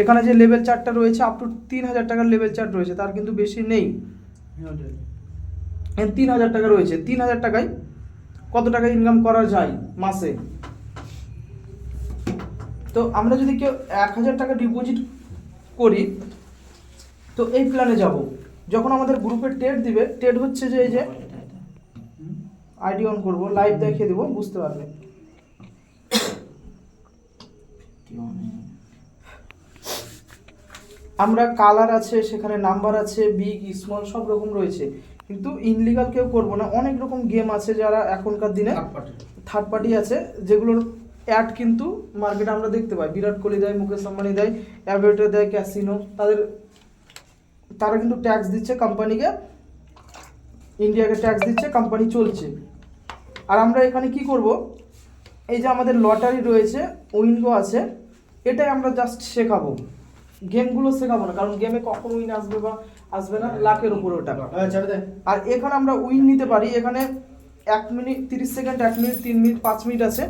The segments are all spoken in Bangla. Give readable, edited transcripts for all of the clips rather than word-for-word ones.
এখানে যে লেভেল চার্টটা রয়েছে আপ টু 3000 টাকার লেভেল চার্ট রয়েছে, তার কিন্তু বেশি নেই। 3000 টাকা রয়েছে। 3000 টাকায় কত টাকা ইনকাম করা যায় মাসে? তো আমরা যদি কেউ 1000 টাকা ডিপোজিট করি তো এই প্ল্যানে যাব। যখন আমাদের গ্রুপে টেট দিবে, টেট হচ্ছে যে এই যে আইডি অন করব, লাইভ দেখিয়ে দেবো, বুঝতে পারবে। আমরা কালার আছে, সেখানে নাম্বার আছে, বিগ স্মল সব রকম রয়েছে, কিন্তু ইনলিগাল কেউ করবো না। অনেক রকম গেম আছে যারা এখনকার দিনে থার্ড পার্টি আছে, যেগুলোর অ্যাড কিন্তু মার্কেটে আমরা দেখতে পাই। বিরাট কোহলি দেয়, মুকেশ আম্বানি দেয়, অ্যাভেটার দেয়, ক্যাসিনো, তারা কিন্তু ট্যাক্স দিচ্ছে কোম্পানিকে, ইন্ডিয়াকে ট্যাক্স দিচ্ছে, কোম্পানি চলছে। আর আমরা এখানে কি করব, এই যে আমাদের লটারি রয়েছে, উইনগো আছে, এটাই আমরা জাস্ট শেখাবো, গেমগুলো শেখাবো না, কারণ গেমে কখন উইন আসবে বা আসবে না লাখের উপরে ওটা। আর এখানে আমরা উইন নিতে পারি, এখানে 1 minute 30 second, 1 minute, 3 minute, 5 minute আছে।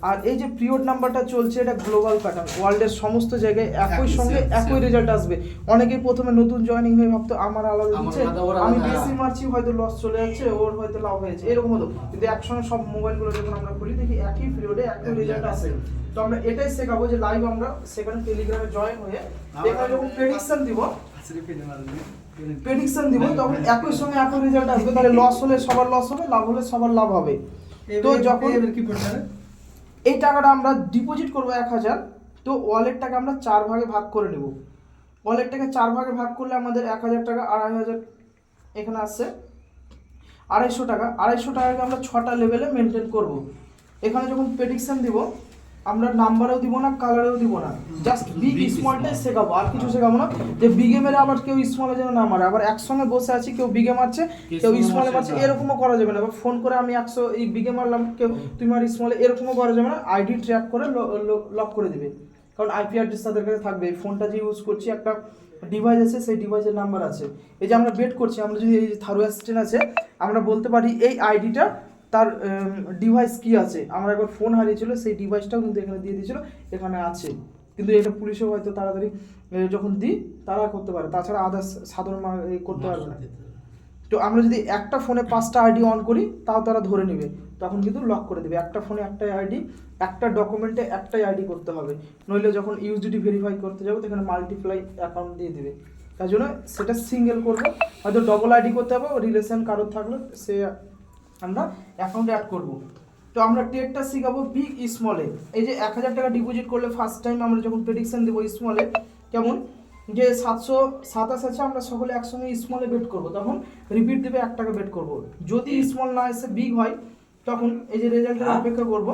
আর এই যে পিরিয়ড নাম্বারটা চলছে, এটা গ্লোবাল প্যাটার্ন, ওয়ার্ল্ডের সমস্ত জায়গায় একই সঙ্গে একই রেজাল্ট আসবে। অনেকেই প্রথমে নতুন জয়েনিং হয়ে ভাবতো আমার আলাদা দিচ্ছে, আমি বেশি মারছি, হয়তো লস চলে যাচ্ছে, ওর হয়তো লাভ হয়েছে, এরকম হতো। কিন্তু একসঙ্গে সব মোবাইলগুলো যখন আমরা খুলি দেখি একই পিরিয়ডে একই রেজাল্ট আসে। তো আমরা এটাই শেখাবো যে লাইভ আমরা সেখানে টেলিগ্রামে জয়েন হয়ে এখানে যখন প্রেডিকশন দিব তখন একই সঙ্গে একই রেজাল্ট আসবে। তাহলে লস হলে সবার লস হবে, লাভ হলে সবার লাভ হবে। তো যখন এই টাকাটা আমরা ডিপোজিট করবো 1000, তো ওয়ালেটটাকে আমরা 4 ভাগে ভাগ করে নেব। ওয়ালেটটাকে 4 ভাগে ভাগ করলে আমাদের 1000 টাকা, 2500 এখানে আসছে 250 টাকা। 250 টাকাকে আমরা 6টা লেভেলে মেনটেন করব। এখানে যখন প্রেডিকশন দিব আমরা নাম্বারেও দিব না, কালারেও দিব না, জাস্ট বিগ স্মলটাই শেখাবো, আর কিছু শেখাবো না। যে বিগে মেরে আবার কেউ স্মলে যেন না মারে, আবার একসঙ্গে বসে আছি, কেউ বিগে মারছে, কেউ স্মলে মারছে, এরকমও করা যাবে না। আবার ফোন করে আমি 100 এই বিগে মারলাম, কেউ তুমি আর স্মলে, এরকমও করা যাবে না। আইডি ট্র্যাক করে লক করে দিবে, কারণ আইপি অ্যাড্রেস তাদের কাছে থাকবে। এই ফোনটা যে ইউজ করছি, একটা ডিভাইস আছে, সেই ডিভাইসের নাম্বার আছে। এই যে আমরা বেট করছি, আমরা যদি এই থারো অ্যাসিস্ট্যান্ট আছে, আমরা বলতে পারি এই আইডিটা তার ডিভাইস কি আছে। আমরা একবার ফোন হারিয়েছিল, সেই ডিভাইসটাও কিন্তু এখানে দিয়ে দিয়েছিল, এখানে আছে। কিন্তু এটা পুলিশও হয়তো তাড়াতাড়ি যখন দিই তারা করতে পারে, তাছাড়া আদার্স সাধারণ করতে পারবে না। তো আমরা যদি একটা ফোনে 5টা আইডি অন করি তাও তারা ধরে নেবে, তখন কিন্তু লক করে দেবে। একটা ফোনে একটাই আইডি, একটা ডকুমেন্টে একটাই আইডি করতে হবে, নইলে যখন ইউজিডি ভেরিফাই করতে যাবো সেখানে মাল্টিপ্লাই অ্যাকাউন্ট দিয়ে দেবে। তার জন্য সেটা সিঙ্গেল করবো, হয়তো ডবল আইডি করতে হবে, রিলেশন কারোর থাকলে সে আমরা অ্যাকাউন্টে অ্যাড করব। তো আমরা টেটটা শিখাবো বিগ স্মলে। এই যে 1000 টাকা ডিপোজিট করলে ফার্স্ট টাইম আমরা যখন প্রেডিকশন দেবো স্মলে, কেমন যে 727 আছে, আমরা সকলে একসঙ্গে স্মলে বেট করব, তখন রিপিট দেবে 1 টাকা বেট করব। যদি স্মল না এসে বিগ হয়, তখন এই যে রেজাল্টের অপেক্ষা করব।